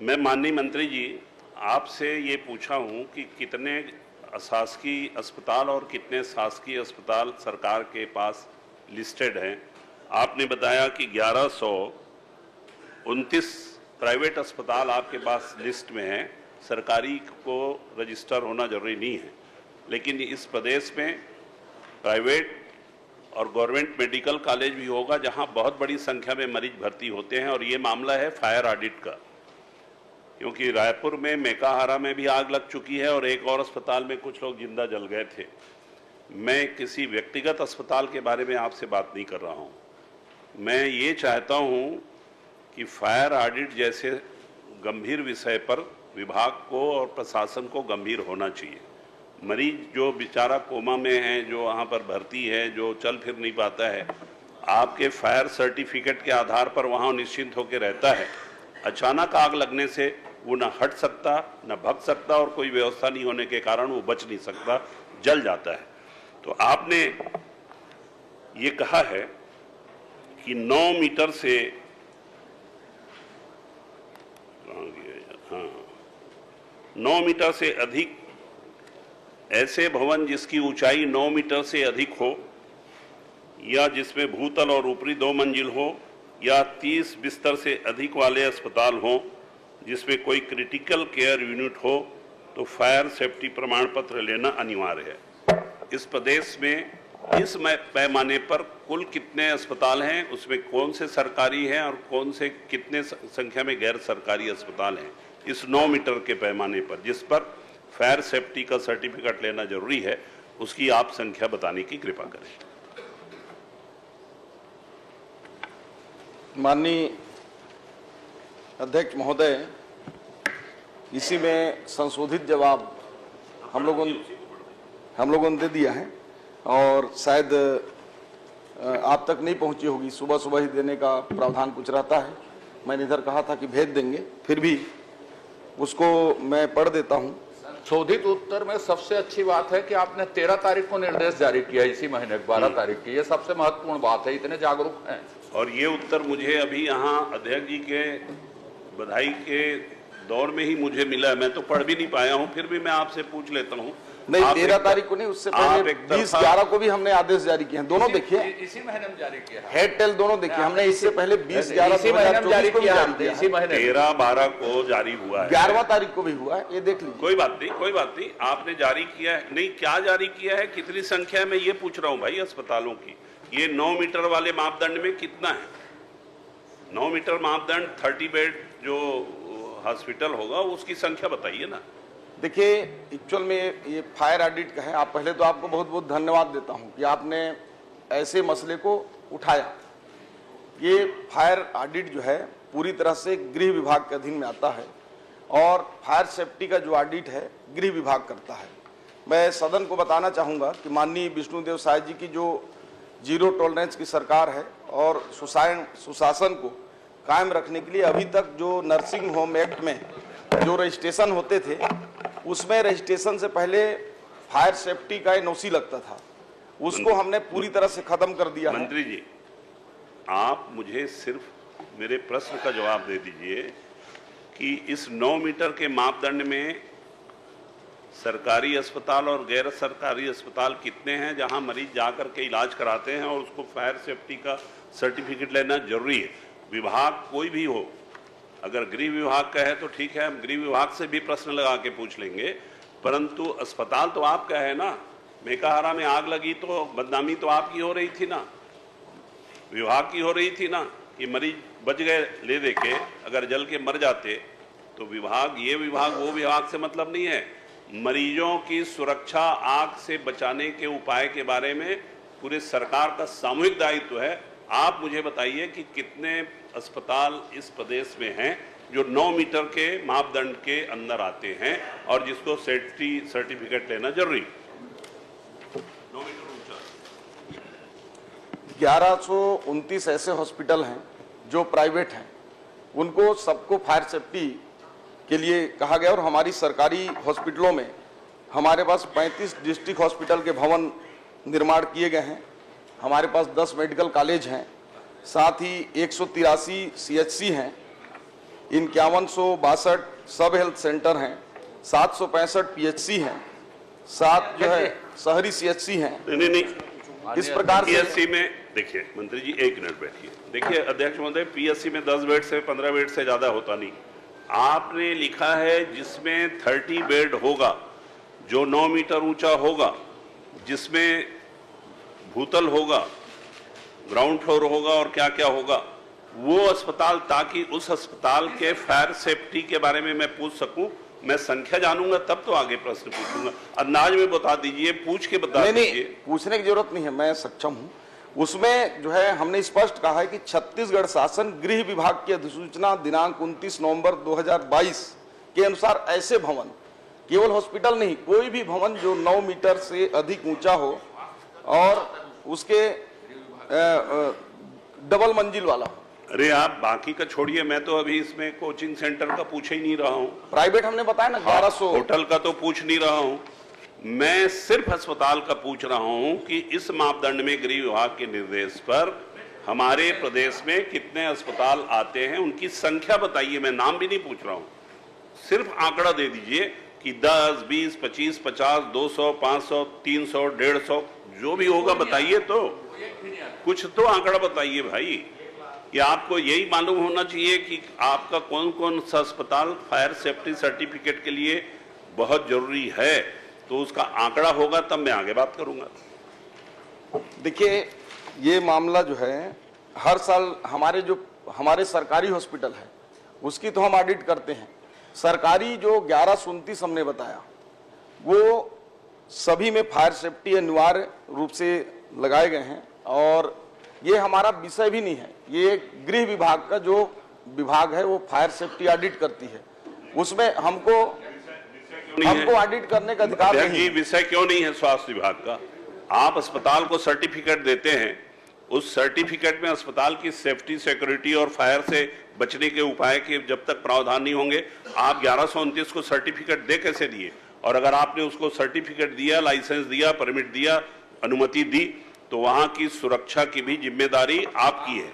मैं माननीय मंत्री जी आपसे ये पूछा हूँ कि कितने अशासकीय अस्पताल और कितने शासकीय अस्पताल सरकार के पास लिस्टेड हैं। आपने बताया कि 1129 प्राइवेट अस्पताल आपके पास लिस्ट में हैं। सरकारी को रजिस्टर होना जरूरी नहीं है, लेकिन इस प्रदेश में प्राइवेट और गवर्नमेंट मेडिकल कॉलेज भी होगा जहां बहुत बड़ी संख्या में मरीज भर्ती होते हैं। और ये मामला है फायर ऑडिट का, क्योंकि रायपुर में मेकाहारा में भी आग लग चुकी है और एक और अस्पताल में कुछ लोग जिंदा जल गए थे। मैं किसी व्यक्तिगत अस्पताल के बारे में आपसे बात नहीं कर रहा हूं। मैं ये चाहता हूं कि फायर ऑडिट जैसे गंभीर विषय पर विभाग को और प्रशासन को गंभीर होना चाहिए। मरीज जो बेचारा कोमा में है, जो वहाँ पर भर्ती है, जो चल फिर नहीं पाता है, आपके फायर सर्टिफिकेट के आधार पर वहाँ निश्चिंत होकर रहता है। अचानक आग लगने से वो न हट सकता, न भग सकता, और कोई व्यवस्था नहीं होने के कारण वो बच नहीं सकता, जल जाता है। तो आपने ये कहा है कि 9 मीटर से 9 मीटर से अधिक ऐसे भवन जिसकी ऊंचाई 9 मीटर से अधिक हो, या जिसमें भूतल और ऊपरी 2 मंजिल हो, या 30 बिस्तर से अधिक वाले अस्पताल हों जिसमें कोई क्रिटिकल केयर यूनिट हो, तो फायर सेफ्टी प्रमाण पत्र लेना अनिवार्य है। इस प्रदेश में इस पैमाने पर कुल कितने अस्पताल हैं, उसमें कौन से सरकारी हैं और कौन से कितने संख्या में गैर सरकारी अस्पताल हैं, इस 9 मीटर के पैमाने पर जिस पर फायर सेफ्टी का सर्टिफिकेट लेना जरूरी है, उसकी आप संख्या बताने की कृपा करें। माननीय अध्यक्ष महोदय, इसी में संशोधित जवाब हम लोगों ने दे दिया है और शायद आप तक नहीं पहुंची होगी। सुबह सुबह ही देने का प्रावधान कुछ रहता है। मैंने इधर कहा था कि भेज देंगे, फिर भी उसको मैं पढ़ देता हूं। शोधित उत्तर में सबसे अच्छी बात है कि आपने 13 तारीख को निर्देश जारी किया, इसी महीने 12 तारीख की। ये सबसे महत्वपूर्ण बात है, इतने जागरूक हैं। और ये उत्तर मुझे अभी यहाँ अध्यक्ष जी के बधाई के दौर में ही मुझे मिला। मैं तो पढ़ भी नहीं पाया हूँ, फिर भी मैं आपसे पूछ लेता हूँ। नहीं, 13 तारीख को नहीं, उससे पहले 20/11 को भी हमने आदेश जारी किए हैं। दोनों देखिए, इसी महीने में जारी किया है। हेड टेल दोनों देखिए, हमने इससे पहले 20/11 इसी महीने में जारी किया है। इसी महीने 13/12 को जारी हुआ है, 11वां तारीख को भी हुआ है, ये देख लीजिए। कोई बात नहीं, कोई बात नहीं। आपने जारी किया है, नहीं क्या जारी किया है, कितनी संख्या में, ये पूछ रहा हूँ भाई अस्पतालों की। ये 9 मीटर वाले मापदंड में कितना है? 9 मीटर मापदंड 30 बेड जो हॉस्पिटल होगा उसकी संख्या बताइए ना। देखिए, एक्चुअल में ये फायर ऑडिट का है। आप पहले तो आपको बहुत बहुत धन्यवाद देता हूं कि आपने ऐसे मसले को उठाया। ये फायर ऑडिट जो है पूरी तरह से गृह विभाग के अधीन में आता है और फायर सेफ्टी का जो ऑडिट है गृह विभाग करता है। मैं सदन को बताना चाहूँगा कि माननीय विष्णुदेव साय जी की जो जीरो टॉलरेंस की सरकार है और सुशासन को कायम रखने के लिए अभी तक जो नर्सिंग होम एक्ट में जो रजिस्ट्रेशन होते थे, उसमें रजिस्ट्रेशन से पहले फायर सेफ्टी का एनओसी लगता था, उसको हमने पूरी तरह से खत्म कर दिया। मंत्री जी, आप मुझे सिर्फ मेरे प्रश्न का जवाब दे दीजिए कि इस 9 मीटर के मापदंड में सरकारी अस्पताल और गैर सरकारी अस्पताल कितने हैं जहां मरीज जाकर के इलाज कराते हैं और उसको फायर सेफ्टी का सर्टिफिकेट लेना जरूरी है? विभाग कोई भी हो, अगर गृह विभाग का है तो ठीक है, हम गृह विभाग से भी प्रश्न लगा के पूछ लेंगे, परंतु अस्पताल तो आपका है ना। मेकाहारा में आग लगी तो बदनामी तो आपकी हो रही थी ना, विभाग की हो रही थी ना, कि मरीज बच गए ले दे के, अगर जल के मर जाते तो विभाग, ये विभाग वो विभाग से मतलब नहीं है। मरीजों की सुरक्षा, आग से बचाने के उपाय के बारे में पूरे सरकार का सामूहिक दायित्व है। आप मुझे बताइए कि कितने अस्पताल इस प्रदेश में हैं जो 9 मीटर के मापदंड के अंदर आते हैं और जिसको सेफ्टी सर्टिफिकेट लेना जरूरी। 9 मीटर ऊंचा 1129 ऐसे हॉस्पिटल हैं जो प्राइवेट हैं, उनको सबको फायर सेफ्टी के लिए कहा गया। और हमारी सरकारी हॉस्पिटलों में हमारे पास 35 डिस्ट्रिक्ट हॉस्पिटल के भवन निर्माण किए गए हैं। हमारे पास 10 मेडिकल कॉलेज हैं, साथ ही 183 CHC हैं 5162 सब हेल्थ सेंटर हैं, 765 पीएचसी हैं, 7 जो है शहरी सीएचसी हैं। नहीं इस प्रकार से पीएससी में देखिए मंत्री जी, एक मिनट बैठिए। देखिए अध्यक्ष महोदय, पीएससी में 10 बेड से 15 बेड से ज्यादा होता नहीं। आपने लिखा है जिसमें 30 बेड होगा, जो 9 मीटर ऊंचा होगा, जिसमें भूतल होगा, ग्राउंड फ्लोर होगा और क्या क्या होगा, वो अस्पताल, ताकि उस अस्पताल के फायर सेफ्टी के बारे में मैं पूछ सकूं। मैं संख्या जानूंगा तब तो आगे प्रश्न पूछूंगा। अंदाज में बता दीजिए, पूछ के बता दीजिए। नहीं, पूछने की जरूरत नहीं है, मैं सक्षम हूं। उसमें जो है हमने स्पष्ट कहा है कि छत्तीसगढ़ शासन गृह विभाग की अधिसूचना दिनांक 29 नवंबर 2022 के अनुसार ऐसे भवन, केवल हॉस्पिटल नहीं, कोई भी भवन जो 9 मीटर से अधिक ऊंचा हो और उसके डबल मंजिल वाला हो। अरे आप बाकी का छोड़िए, मैं तो अभी इसमें कोचिंग सेंटर का पूछ ही नहीं रहा हूं। प्राइवेट हमने बताया ना 1100। होटल का तो पूछ नहीं रहा हूं, मैं सिर्फ अस्पताल का पूछ रहा हूं कि इस मापदंड में गृह विभाग के निर्देश पर हमारे प्रदेश में कितने अस्पताल आते हैं, उनकी संख्या बताइए। मैं नाम भी नहीं पूछ रहा हूं, सिर्फ आंकड़ा दे दीजिए कि 10, 20, 25, 50, 200, 500, 300, 150 जो भी होगा बताइए। तो कुछ तो आंकड़ा बताइए भाई। कि आपको यही मालूम होना चाहिए कि आपका कौन कौन सा अस्पताल फायर सेफ्टी सर्टिफिकेट के लिए बहुत जरूरी है, तो उसका आंकड़ा होगा तब मैं आगे बात करूंगा। देखिए ये मामला जो है हर साल हमारे सरकारी हॉस्पिटल है उसकी तो हम ऑडिट करते हैं। सरकारी जो 1129 हमने बताया वो सभी में फायर सेफ्टी अनिवार्य रूप से लगाए गए हैं और ये हमारा विषय भी नहीं है। ये गृह विभाग का जो विभाग है वो फायर सेफ्टी ऑडिट करती है, उसमें हमको ऑडिट करने का अधिकार नहीं है। विषय क्यों नहीं है स्वास्थ्य विभाग का? आप अस्पताल को सर्टिफिकेट देते हैं, उस सर्टिफिकेट में अस्पताल की सेफ्टी, सिक्योरिटी और फायर से बचने के उपाय के जब तक प्रावधान नहीं होंगे, आप 1129 को सर्टिफिकेट दे कैसे दिए? और अगर आपने उसको सर्टिफिकेट दिया, लाइसेंस दिया, परमिट दिया, अनुमति दी, तो वहां की सुरक्षा की भी जिम्मेदारी आपकी है।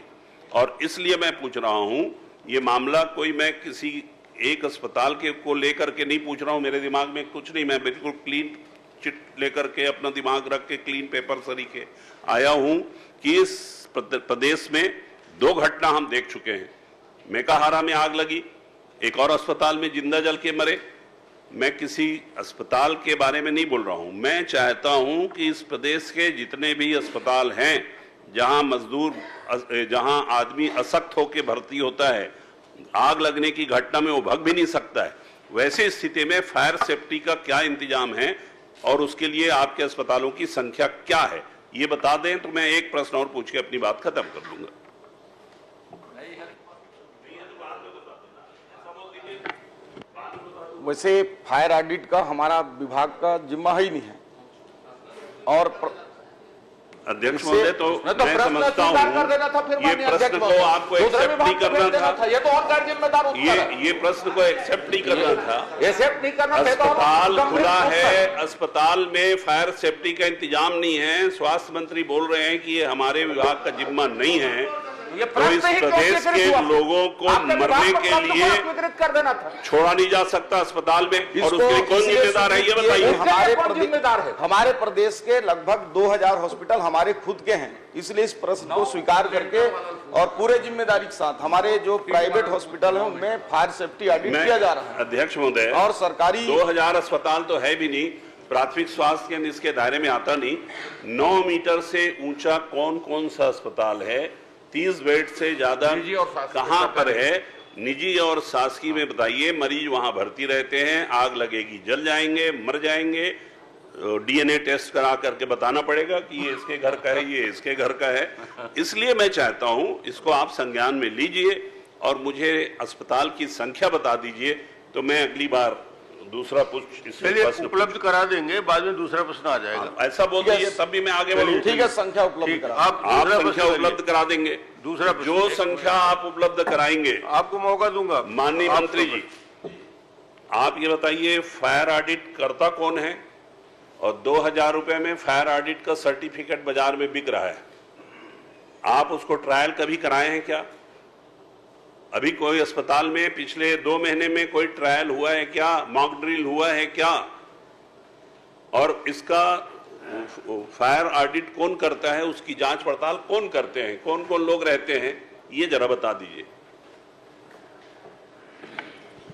और इसलिए मैं पूछ रहा हूं, ये मामला कोई मैं किसी एक अस्पताल के को लेकर के नहीं पूछ रहा हूं, मेरे दिमाग में कुछ नहीं, मैं बिल्कुल क्लीन चिट लेकर के अपना दिमाग रख के क्लीन पेपर सरीके आया हूं कि इस प्रदेश में 2 घटना हम देख चुके हैं। मेकाहारा में आग लगी, एक और अस्पताल में जिंदा जल के मरे। मैं किसी अस्पताल के बारे में नहीं बोल रहा हूं, मैं चाहता हूं कि इस प्रदेश के जितने भी अस्पताल हैं जहां आदमी असक्त होकर भर्ती होता है, आग लगने की घटना में वो भग भी नहीं सकता है, वैसे स्थिति में फायर सेफ्टी का क्या इंतजाम है और उसके लिए आपके अस्पतालों की संख्या क्या है, ये बता दें तो मैं एक प्रश्न और पूछ के अपनी बात खत्म कर दूंगा। वैसे फायर ऑडिट का हमारा विभाग का जिम्मा ही नहीं है। और अध्यक्ष महोदय तो मैं समझता हूँ ये प्रश्न को आपको एक्सेप्ट नहीं करना था, ये तो और गैर जिम्मेदार उत्तर है। ये प्रश्न को एक्सेप्ट नहीं करना था, एक्सेप्ट नहीं करना। अस्पताल खुला है, अस्पताल में फायर सेफ्टी का इंतजाम नहीं है, स्वास्थ्य मंत्री बोल रहे हैं कि ये हमारे विभाग का जिम्मा नहीं है, तो इस प्रदेश के लोगों को मरने के लिए कर देना था, छोड़ा नहीं जा सकता अस्पताल में, और उसके लिए कौन जिम्मेदार है ये बताइए। हमारे प्रदेश के लगभग 2000 हॉस्पिटल हमारे खुद के हैं, इसलिए इस प्रश्न को स्वीकार करके और पूरे जिम्मेदारी के साथ हमारे जो प्राइवेट हॉस्पिटल है उनमें फायर सेफ्टी ऑडिट किया जा रहा है। अध्यक्ष महोदय, और सरकारी 2000 अस्पताल तो है भी नहीं, प्राथमिक स्वास्थ्य केंद्र इसके दायरे में आता नहीं। 9 मीटर से ऊंचा कौन कौन सा अस्पताल है, 30 बेड से ज्यादा कहां पर है, निजी और शासकीय में बताइए। मरीज वहां भर्ती रहते हैं, आग लगेगी जल जाएंगे, मर जाएंगे, डीएनए टेस्ट करा करके बताना पड़ेगा कि ये इसके घर का है, ये इसके घर का है। इसलिए मैं चाहता हूं इसको आप संज्ञान में लीजिए और मुझे अस्पताल की संख्या बता दीजिए, तो मैं अगली बार दूसरा प्रश्न उपलब्ध करा देंगे, बाद में दूसरा प्रश्न आ जाएगा। ऐसा बोल दीजिए तब भी मैं आगे बढ़ूंगा। ठीक है, संख्या उपलब्ध करा, आप संख्या उपलब्ध करा देंगे। दूसरा जो संख्या आप उपलब्ध कराएंगे आपको मौका दूंगा। माननीय मंत्री जी, आप ये बताइए फायर ऑडिट करता कौन है, और 2000 रुपए में फायर ऑडिट का सर्टिफिकेट बाजार में बिक रहा है, आप उसको ट्रायल कभी कराए हैं क्या? अभी कोई अस्पताल में पिछले 2 महीने में कोई ट्रायल हुआ है क्या, मॉक ड्रिल हुआ है क्या? और इसका फायर ऑडिट कौन करता है, उसकी जांच पड़ताल कौन करते हैं, कौन कौन लोग रहते हैं, ये जरा बता दीजिए।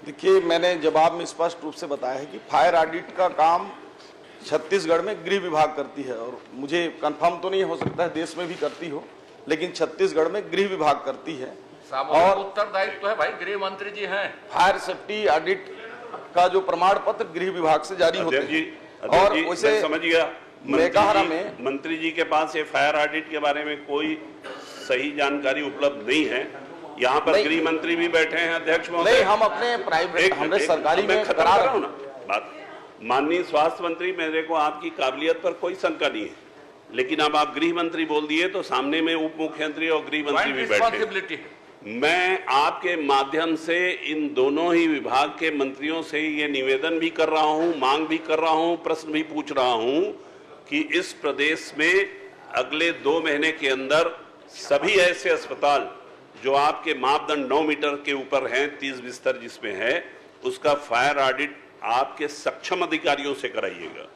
देखिए, मैंने जवाब में स्पष्ट रूप से बताया है कि फायर ऑडिट का काम छत्तीसगढ़ में गृह विभाग करती है, और मुझे कंफर्म तो नहीं हो सकता है देश में भी करती हो, लेकिन छत्तीसगढ़ में गृह विभाग करती है। और उत्तरदायित्व है भाई, गृह मंत्री जी हैं। फायर सेफ्टी ऑडिट का जो प्रमाण पत्र गृह विभाग से जारी होते हैं। और वैसे समझ गया, मंत्री जी के पास ये फायर ऑडिट के बारे में कोई सही जानकारी उपलब्ध नहीं है। यहाँ पर गृह मंत्री भी बैठे हैं, अध्यक्ष महोदय। नहीं, हम अपने प्राइवेट, हमने सरकारी में करा रहा हूं ना बात। माननीय स्वास्थ्य मंत्री, मेरे को आपकी काबिलियत पर कोई शंका नहीं है, लेकिन अब आप गृह मंत्री बोल दिए तो सामने में उप मुख्यमंत्री और गृह मंत्री भी बैठे। मैं आपके माध्यम से इन दोनों ही विभाग के मंत्रियों से ये निवेदन भी कर रहा हूं, मांग भी कर रहा हूं, प्रश्न भी पूछ रहा हूं कि इस प्रदेश में अगले 2 महीने के अंदर सभी ऐसे अस्पताल जो आपके मापदंड 9 मीटर के ऊपर हैं, 30 बिस्तर जिसमें है, उसका फायर ऑडिट आपके सक्षम अधिकारियों से कराइएगा,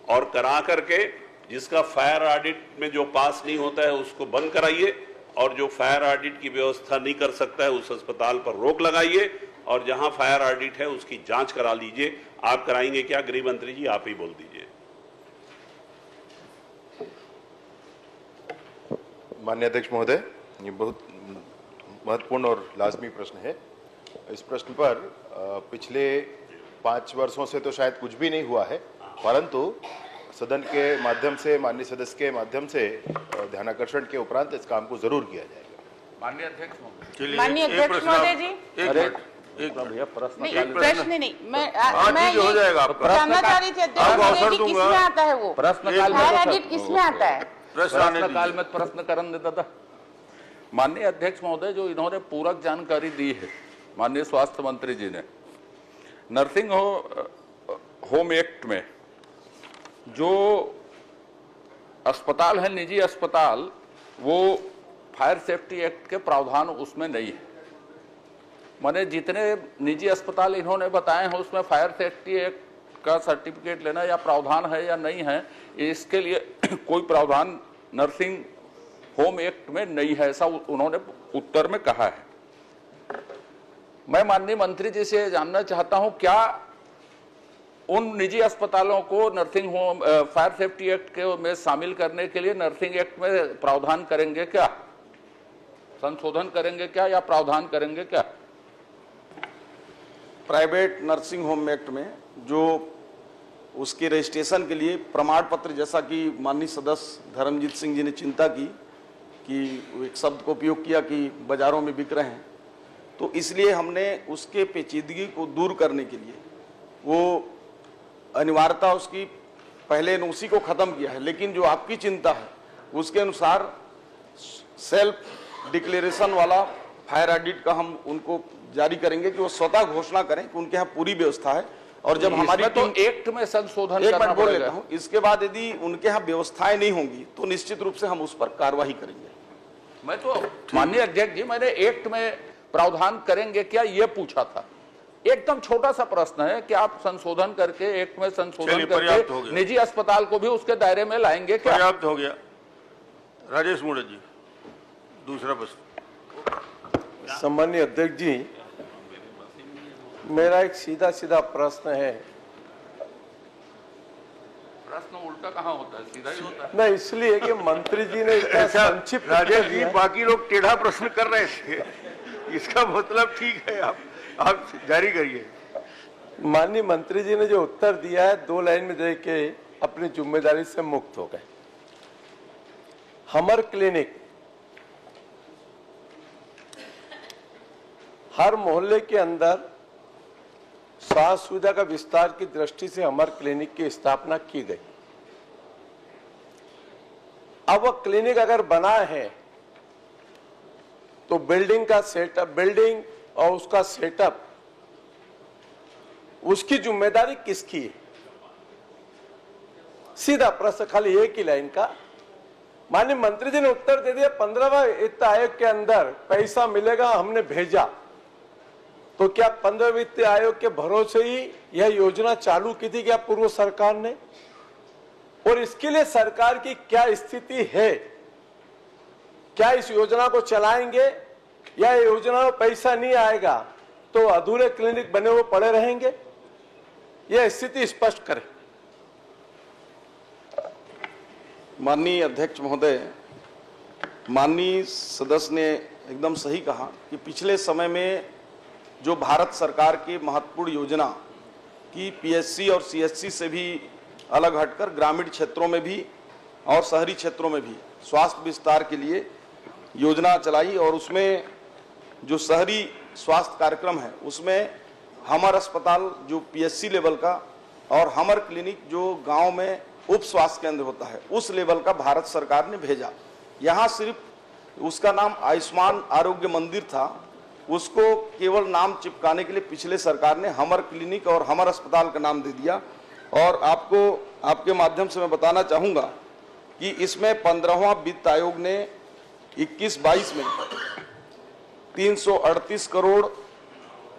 और करा करके जिसका फायर ऑडिट में जो पास नहीं होता है उसको बंद कराइए, और जो फायर ऑडिट की व्यवस्था नहीं कर सकता है उस अस्पताल पर रोक लगाइए, और जहां फायर ऑडिट है उसकी जांच करा लीजिए। आप कराएंगे क्या गृह मंत्री जी? आप ही बोल दीजिए। माननीय अध्यक्ष महोदय, ये बहुत महत्वपूर्ण और लाजमी प्रश्न है। इस प्रश्न पर पिछले 5 वर्षों से तो शायद कुछ भी नहीं हुआ है, परंतु सदन के माध्यम से, माननीय सदस्य के माध्यम से ध्यानाकर्षण के उपरांत इस काम को जरूर किया जाएगा। माननीय अध्यक्ष महोदय, माननीय अध्यक्ष महोदय जी, भैया प्रश्न प्रश्न नहीं, मैं हो जाएगा आपका। जानना चाह रही थी अध्यक्ष महोदय जी, किसमें आता है वो प्रश्नकाल फायर ऑडिट, किसमें आता है? प्रश्नकाल में प्रश्न करने देता था। माननीय अध्यक्ष महोदय, जो इन्होंने पूरक जानकारी दी है माननीय स्वास्थ्य मंत्री जी ने, नर्सिंग होम एक्ट में जो अस्पताल है, निजी अस्पताल, वो फायर सेफ्टी एक्ट के प्रावधान उसमें नहीं है। माने जितने निजी अस्पताल इन्होंने बताए हैं उसमें फायर सेफ्टी एक्ट का सर्टिफिकेट लेना या प्रावधान है या नहीं है, इसके लिए कोई प्रावधान नर्सिंग होम एक्ट में नहीं है, ऐसा उन्होंने उत्तर में कहा है। मैं माननीय मंत्री जी से जानना चाहता हूं, क्या उन निजी अस्पतालों को nursing home fire safety act के में शामिल करने के लिए नर्सिंग एक्ट में प्रावधान करेंगे क्या, संशोधन करेंगे क्या, या प्रावधान करेंगे क्या? प्राइवेट नर्सिंग होम एक्ट में जो उसके रजिस्ट्रेशन के लिए प्रमाण पत्र, जैसा कि माननीय सदस्य धर्मजीत सिंह जी ने चिंता की कि एक शब्द को उपयोग किया कि बाजारों में बिक रहे हैं, तो इसलिए हमने उसके पेचीदगी को दूर करने के लिए वो अनिवार्यता उसकी पहले उसी को खत्म किया है। लेकिन जो आपकी चिंता है उसके अनुसार सेल्फ डिक्लेरेशन वाला फायर ऑडिट का हम उनको जारी करेंगे कि वो स्वतः घोषणा करें कि उनके यहाँ पूरी व्यवस्था है। और जब हमारी तो एक्ट में संशोधन एक मिनट बोल लेता हूँ, इसके बाद यदि उनके यहाँ व्यवस्थाएं नहीं होंगी तो निश्चित रूप से हम उस पर कार्रवाई करेंगे। मैं तो माननीय अध्यक्ष जी, मैंने एक्ट में प्रावधान करेंगे क्या ये पूछा था। एकदम छोटा सा प्रश्न है कि आप संशोधन करके, एक्ट में संशोधन करके निजी अस्पताल को भी उसके दायरे में लाएंगे क्या? पर्याप्त हो गया। राजेश मूड़े जी, दूसरा प्रश्न। सम्माननीय अध्यक्ष जी, मेरा एक सीधा सीधा प्रश्न है। प्रश्न उल्टा कहाँ होता है, सीधा ही होता है। नहीं, इसलिए कि मंत्री जी ने इतना संक्षिप्त राजेश जी, बाकी लोग टेढ़ा प्रश्न कर रहे थे, इसका मतलब ठीक है, आप जारी करिए। माननीय मंत्री जी ने जो उत्तर दिया है 2 लाइन में दे के अपनी जिम्मेदारी से मुक्त हो गए। हमर क्लिनिक हर मोहल्ले के अंदर स्वास्थ्य सुविधा का विस्तार की दृष्टि से हमर क्लिनिक की स्थापना की गई। अब वह क्लिनिक अगर बना है तो बिल्डिंग का सेटअप, बिल्डिंग और उसका सेटअप, उसकी जिम्मेदारी किसकी है? सीधा प्रश्न, खाली एक ही लाइन का। माननीय मंत्री जी ने उत्तर दे दिया, 15वां वित्त आयोग के अंदर पैसा मिलेगा, हमने भेजा। तो क्या 15 वित्त आयोग के भरोसे ही यह योजना चालू की थी क्या पूर्व सरकार ने? और इसके लिए सरकार की क्या स्थिति है? क्या इस योजना को चलाएंगे या योजना में पैसा नहीं आएगा तो अधूरे क्लिनिक बने हुए पड़े रहेंगे? यह स्थिति स्पष्ट करें। माननीय अध्यक्ष महोदय, माननीय सदस्य ने एकदम सही कहा कि पिछले समय में जो भारत सरकार की महत्वपूर्ण योजना की पीएचसी और सीएचसी से भी अलग हटकर ग्रामीण क्षेत्रों में भी और शहरी क्षेत्रों में भी स्वास्थ्य विस्तार के लिए योजना चलाई और उसमें जो शहरी स्वास्थ्य कार्यक्रम है उसमें हमर अस्पताल जो पीएचसी लेवल का और हमर क्लिनिक जो गांव में उप स्वास्थ्य केंद्र होता है उस लेवल का भारत सरकार ने भेजा। यहाँ सिर्फ उसका नाम आयुष्मान आरोग्य मंदिर था, उसको केवल नाम चिपकाने के लिए पिछले सरकार ने हमर क्लिनिक और हमर अस्पताल का नाम दे दिया। और आपको आपके माध्यम से मैं बताना चाहूँगा कि इसमें 15वां वित्त आयोग ने 21-22 में 338 करोड़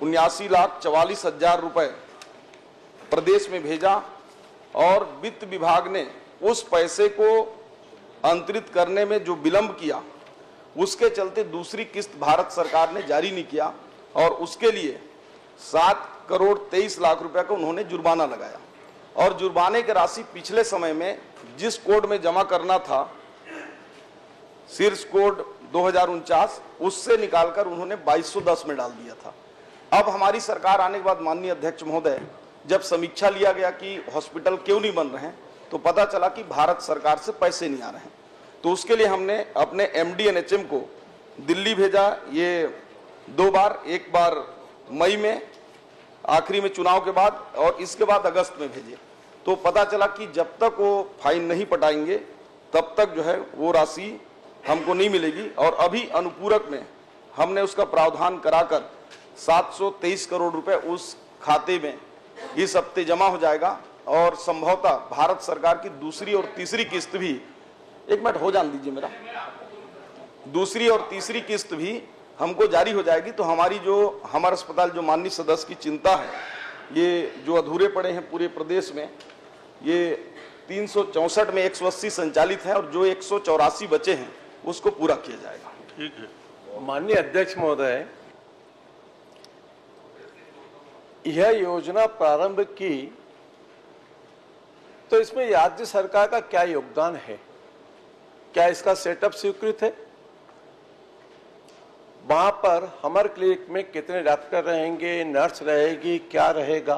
79,44,000 रुपए प्रदेश में भेजा और वित्त विभाग ने उस पैसे को अंतरित करने में जो विलंब किया उसके चलते दूसरी किस्त भारत सरकार ने जारी नहीं किया और उसके लिए 7 करोड़ 23 लाख रुपए का उन्होंने जुर्माना लगाया। और जुर्माने की राशि पिछले समय में जिस कोड में जमा करना था शीर्ष कोड 2049 उससे निकालकर उन्होंने 2210 में डाल दिया था। अब हमारी सरकार आने के बाद माननीय अध्यक्ष महोदय जब समीक्षा लिया गया कि हॉस्पिटल क्यों नहीं बन रहे हैं तो पता चला कि भारत सरकार से पैसे नहीं आ रहे हैं। तो उसके लिए हमने अपने एमडी एनएचएम को दिल्ली भेजा, ये 2 बार, एक बार मई में आखिरी में चुनाव के बाद और इसके बाद अगस्त में भेजे। तो पता चला कि जब तक वो फाइन नहीं पटाएंगे तब तक जो है वो राशि हमको नहीं मिलेगी। और अभी अनुपूरक में हमने उसका प्रावधान कराकर 723 करोड़ रुपए उस खाते में इस हफ्ते जमा हो जाएगा और संभवतः भारत सरकार की दूसरी और तीसरी किस्त भी, एक मिनट हो जान दीजिए मेरा, दूसरी और तीसरी किस्त भी हमको जारी हो जाएगी। तो हमारी जो हमारा अस्पताल जो माननीय सदस्य की चिंता है, ये जो अधूरे पड़े हैं पूरे प्रदेश में, ये 364 में 180 संचालित है और जो 184 बचे हैं उसको पूरा किया जाएगा। ठीक है। माननीय अध्यक्ष महोदय, यह योजना प्रारंभ की तो इसमें राज्य सरकार का क्या योगदान है? क्या इसका सेटअप स्वीकृत है? वहां पर हमर क्लिनिक में कितने डॉक्टर रहेंगे, नर्स रहेगी, क्या रहेगा?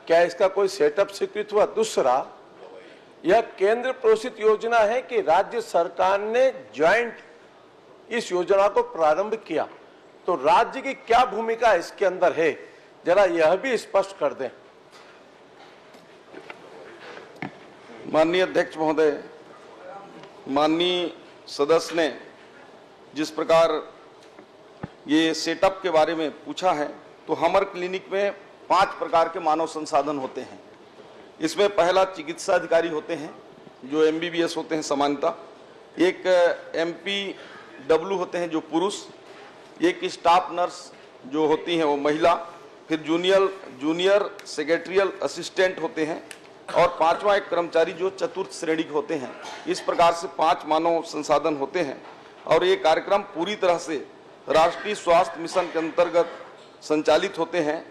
क्या इसका कोई सेटअप स्वीकृत हुआ? दूसरा, यह केंद्र पोषित योजना है कि राज्य सरकार ने ज्वाइंट इस योजना को प्रारंभ किया, तो राज्य की क्या भूमिका इसके अंदर है, जरा यह भी स्पष्ट कर दें। माननीय अध्यक्ष महोदय, माननीय सदस्य ने जिस प्रकार ये सेटअप के बारे में पूछा है, तो हमर क्लिनिक में 5 प्रकार के मानव संसाधन होते हैं। इसमें पहला चिकित्सा अधिकारी होते हैं जो एमबीबीएस होते हैं सामान्यतः, एक एमपीडब्ल्यू होते हैं जो पुरुष, एक स्टाफ नर्स जो होती हैं वो महिला, फिर जूनियर सेक्रेटरियल असिस्टेंट होते हैं और 5वां एक कर्मचारी जो चतुर्थ श्रेणी के होते हैं। इस प्रकार से 5 मानव संसाधन होते हैं और ये कार्यक्रम पूरी तरह से राष्ट्रीय स्वास्थ्य मिशन के अंतर्गत संचालित होते हैं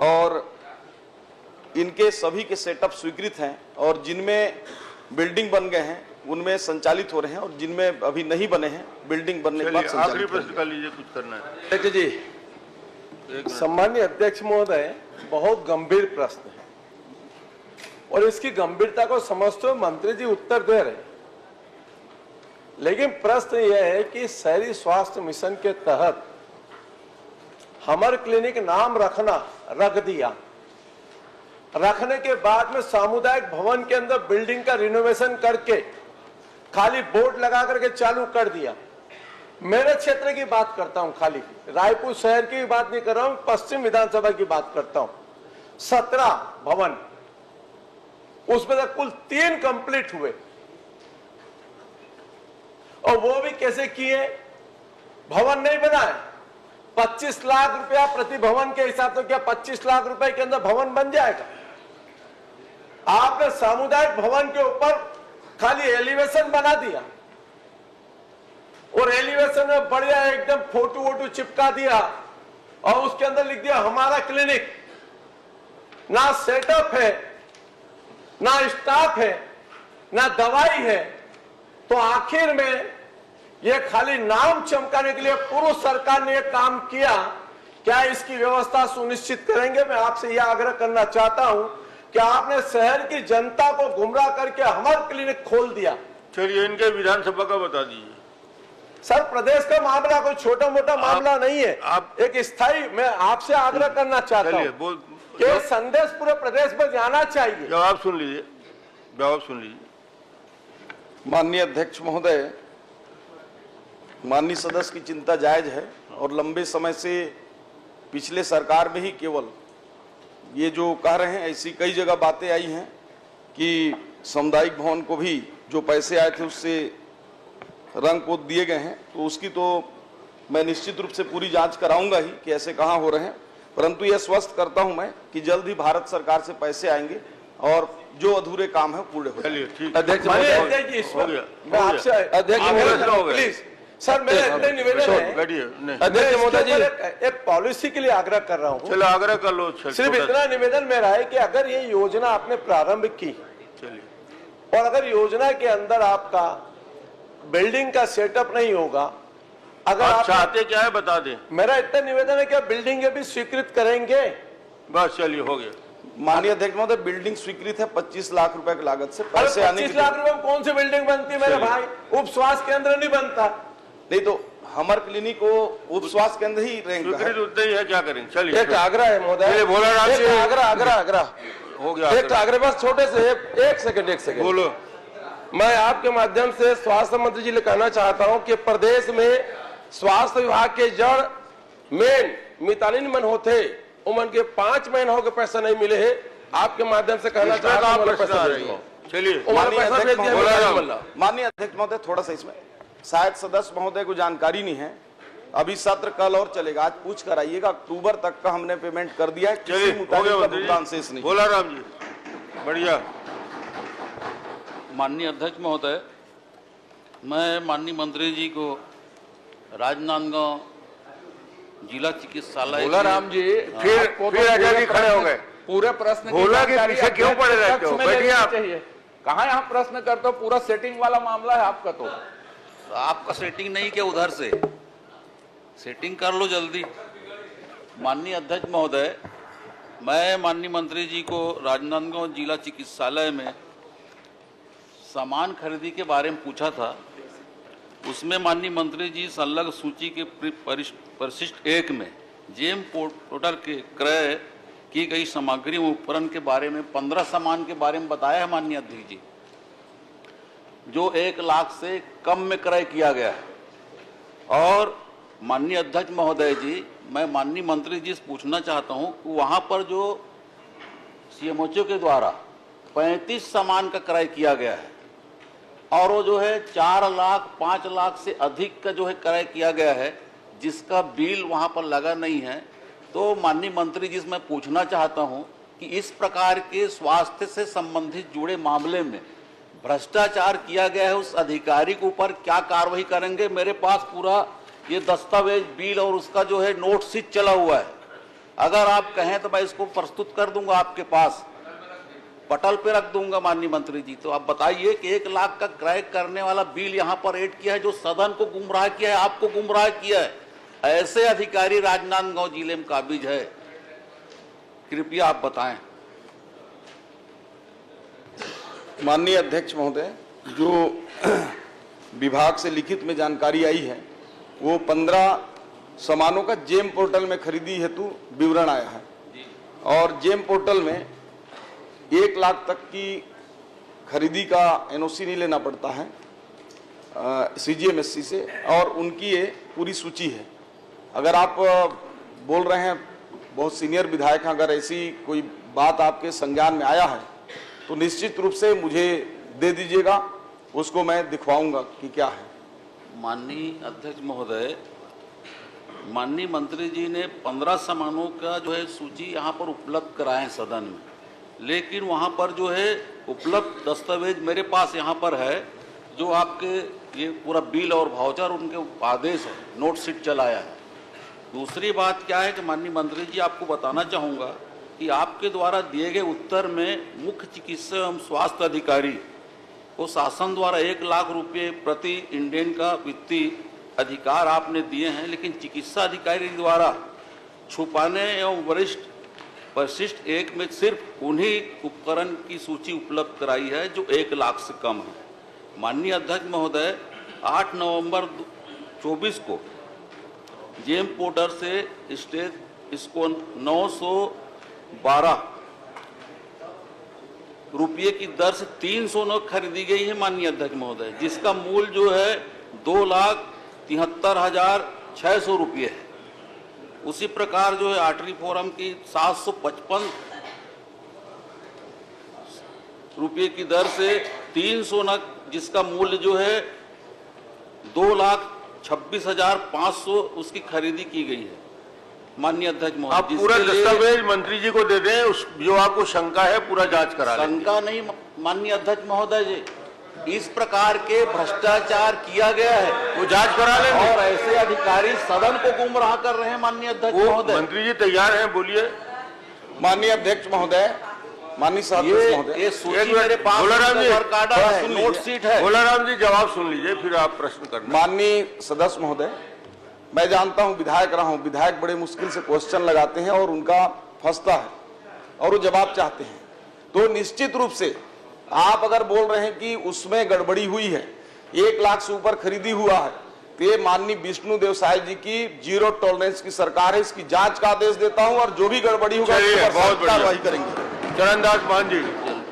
और इनके सभी के सेटअप स्वीकृत हैं और जिनमें बिल्डिंग बन गए हैं उनमें संचालित हो रहे हैं और जिनमें अभी नहीं बने हैं बिल्डिंग बनने के बाद आखिरी संचालित प्रश्न कर लीजिए, कुछ करना है। अध्यक्ष जी, सम्मानीय अध्यक्ष महोदय, बहुत गंभीर प्रश्न है और इसकी गंभीरता को समझते हुए मंत्री जी उत्तर दे रहे हैं, लेकिन प्रश्न यह है कि शहरी स्वास्थ्य मिशन के तहत हमर क्लिनिक नाम रख दिया, रखने के बाद में सामुदायिक भवन के अंदर बिल्डिंग का रिनोवेशन करके खाली बोर्ड लगा करके चालू कर दिया। मेरे क्षेत्र की बात करता हूं, खाली रायपुर शहर की बात नहीं कर रहा हूं, पश्चिम विधानसभा की बात करता हूं। 17 भवन, उसमें तक कुल 3 कंप्लीट हुए और वो भी कैसे किए? भवन नहीं बनाए, 25 लाख रुपया प्रति भवन के हिसाब से, क्या 25 लाख रुपए के अंदर भवन बन जाएगा? आपने सामुदायिक भवन के ऊपर खाली एलिवेशन बना दिया और एलिवेशन में बढ़िया एकदम फोटो वोटो चिपका दिया और उसके अंदर लिख दिया हमारा क्लिनिक। ना सेटअप है, ना स्टाफ है, ना दवाई है, तो आखिर में ये खाली नाम चमकाने के लिए पूर्व सरकार ने एक काम किया। क्या इसकी व्यवस्था सुनिश्चित करेंगे? मैं आपसे यह आग्रह करना चाहता हूं कि आपने शहर की जनता को गुमराह करके हमारा क्लिनिक खोल दिया। चलिए इनके विधानसभा का बता दीजिए। सर, प्रदेश का मामला कोई छोटा मोटा मामला नहीं है। आप एक स्थायी, मैं आपसे आग्रह करना चाहता हूं कि संदेश पूरे प्रदेश में जाना चाहिए। जवाब सुन लीजिए, जवाब सुन लीजिए। माननीय अध्यक्ष महोदय, माननीय सदस्य की चिंता जायज है और लंबे समय से पिछले सरकार में ही केवल ये जो कह रहे हैं, ऐसी कई जगह बातें आई हैं कि सामुदायिक भवन को भी जो पैसे आए थे उससे रंग पोत दिए गए हैं, तो उसकी तो मैं निश्चित रूप से पूरी जांच कराऊंगा ही कि ऐसे कहां हो रहे हैं। परंतु यह स्वस्थ करता हूं मैं कि जल्द ही भारत सरकार से पैसे आएंगे और जो अधूरे काम है पूरे हो जाएंगे। अध्यक्ष मैं आपसे प्लीज सर, मेरा इतने निवेदन है। अध्यक्ष महोदय जी, एक पॉलिसी के लिए आग्रह कर रहा हूँ। चलो आग्रह कर लो। सिर्फ इतना निवेदन मेरा है कि अगर ये योजना आपने प्रारंभ की और अगर योजना के अंदर आपका बिल्डिंग का सेटअप नहीं होगा, अगर आप चाहते क्या है बता दें। मेरा इतना निवेदन है कि आप बिल्डिंग भी स्वीकृत करेंगे। बस चलिए, हो गया। माननीय अध्यक्ष महोदय, बिल्डिंग स्वीकृत है 25 लाख रुपए की लागत से। पैसे आने 25 लाख रुपए में कौन सी बिल्डिंग बनती है मेरे भाई? उप स्वास्थ्य केंद्र नहीं बनता। नहीं तो हमर क्लिनिक को उप स्वास्थ्य केंद्र ही रैंक स्वीकृत उतना ही है, क्या करेंगे। चलिए, एक आग्रह है महोदय, बोला आग्रह हो गया। एक आग्रह बस छोटे से एक सेकंड बोलो। मैं आपके माध्यम से स्वास्थ्य मंत्री जी से कहना चाहता हूं कि प्रदेश में स्वास्थ्य विभाग के जड़ मेन मितानिन मन होते उमन के 5 महीनों के पैसा नहीं मिले है। आपके माध्यम से कहना चाहता हूं। चलिए, माननीय अध्यक्ष महोदय, थोड़ा सा इसमें शायद सदस्य महोदय को जानकारी नहीं है, अभी सत्र कल और चलेगा, आज पूछ कर आइएगा। अक्टूबर तक का हमने पेमेंट कर दिया है, किसी मुताबिक का भुगतान शेष नहीं। बोला राम जी, बढ़िया। माननीय अध्यक्ष महोदय, मैं माननीय मंत्री जी को राजनांदगांव जिला चिकित्सालय, बोला राम जी, फिर आजादी खड़े हो गए। पूरे प्रश्न बोला के पीछे क्यों पड़े रहते हो? बैठिए आप। कहाँ यहाँ प्रश्न करते हो? पूरा सेटिंग वाला मामला है आपका। तो आपका सेटिंग नहीं क्या? उधर से सेटिंग कर लो जल्दी। माननीय अध्यक्ष महोदय, मैं माननीय मंत्री जी को राजनांदगांव जिला चिकित्सालय में सामान खरीदी के बारे में पूछा था। उसमें माननीय मंत्री जी संलग्न सूची के परिशिष्ट 1 में जेम पोर्टल के क्रय की गई सामग्री व उपकरण के बारे में 15 सामान के बारे में बताया है माननीय अध्यक्ष जी, जो 1 लाख से कम में क्रय किया गया है। और माननीय अध्यक्ष महोदय जी, मैं माननीय मंत्री जी से पूछना चाहता हूं कि वहां पर जो सीएमओचओ के द्वारा 35 सामान का क्रय किया गया है और वो जो है 4 लाख 5 लाख से अधिक का जो है क्रय किया गया है, जिसका बिल वहां पर लगा नहीं है। तो माननीय मंत्री जी से मैं पूछना चाहता हूं कि इस प्रकार के स्वास्थ्य से संबंधित जुड़े मामले में भ्रष्टाचार किया गया है, उस अधिकारी के ऊपर क्या कार्रवाई करेंगे? मेरे पास पूरा ये दस्तावेज, बिल और उसका जो है नोट शीट चला हुआ है। अगर आप कहें तो मैं इसको प्रस्तुत कर दूंगा, आपके पास पटल पे रख दूंगा माननीय मंत्री जी। तो आप बताइए कि 1 लाख का क्रय करने वाला बिल यहाँ पर ऐड किया है, जो सदन को गुमराह किया है, आपको गुमराह किया है। ऐसे अधिकारी राजनांदगांव जिले में काबिज है? कृपया आप बताएं। माननीय अध्यक्ष महोदय, जो विभाग से लिखित में जानकारी आई है वो 15 सामानों का जेम पोर्टल में खरीदी हेतु विवरण आया है और जेम पोर्टल में 1 लाख तक की खरीदी का एनओसी नहीं लेना पड़ता है सीजीएमएससी से, और उनकी ये पूरी सूची है। अगर आप बोल रहे हैं, बहुत सीनियर विधायक हैं, अगर ऐसी कोई बात आपके संज्ञान में आया है तो निश्चित रूप से मुझे दे दीजिएगा, उसको मैं दिखवाऊंगा कि क्या है। माननीय अध्यक्ष महोदय, माननीय मंत्री जी ने 15 सामानों का जो है सूची यहाँ पर उपलब्ध कराए सदन में, लेकिन वहाँ पर जो है उपलब्ध दस्तावेज मेरे पास यहाँ पर है, जो आपके ये पूरा बिल और वाउचर उनके आदेश है, नोट शीट चलाया है। दूसरी बात क्या है कि माननीय मंत्री जी, आपको बताना चाहूँगा कि आपके द्वारा दिए गए उत्तर में मुख्य चिकित्सा एवं स्वास्थ्य अधिकारी को शासन द्वारा 1 लाख रुपये प्रति इंडियन का वित्तीय अधिकार आपने दिए हैं, लेकिन चिकित्सा अधिकारी द्वारा छुपाने एवं परिशिष्ट 1 में सिर्फ उन्हीं उपकरण की सूची उपलब्ध कराई है जो 1 लाख से कम है। माननीय अध्यक्ष महोदय, 8 नवंबर 24 को जेम पोर्टर से स्टेज इसको 912 रुपये की दर से 300 नोट खरीदी गई है माननीय अध्यक्ष महोदय, जिसका मूल्य जो है 2,73,600 रुपये है। उसी प्रकार जो है आर्टरी फोरम की 755 रुपये की दर से 300 नग, जिसका मूल्य जो है 2,26,500 उसकी खरीदी की गई है माननीय अध्यक्ष महोदय। आप पूरा दस्तावेज मंत्री जी को दे दें, उस जो आपको शंका है पूरा जांच करा लें। शंका नहीं माननीय अध्यक्ष महोदय जी, इस प्रकार के भ्रष्टाचार किया गया है, वो जांच करा लें और ऐसे अधिकारी सदन को गुमराह कर रहे हैं माननीय अध्यक्ष महोदय। मंत्री जी तैयार हैं, बोलिए। माननीय अध्यक्ष महोदय, माननीय सभाध्यक्ष महोदय, ये सूची मेरे पास है, नोट शीट है। भोलाराम जी जवाब सुन लीजिए, फिर आप प्रश्न करना। माननीय सदस्य महोदय, मैं जानता हूं विधायक रहा हूं, विधायक बड़े मुश्किल से क्वेश्चन लगाते हैं और उनका फंसता है और वो जवाब चाहते हैं, तो निश्चित रूप से आप अगर बोल रहे हैं कि उसमें गड़बड़ी हुई है, 1 लाख से ऊपर खरीदी हुआ है, तो ये माननीय विष्णु देव साय जी की जीरो टॉलरेंस की सरकार है, इसकी जांच का आदेश देता हूं और जो भी गड़बड़ी होगा बहुत कार्रवाई करेंगे। चरणदास मान जी।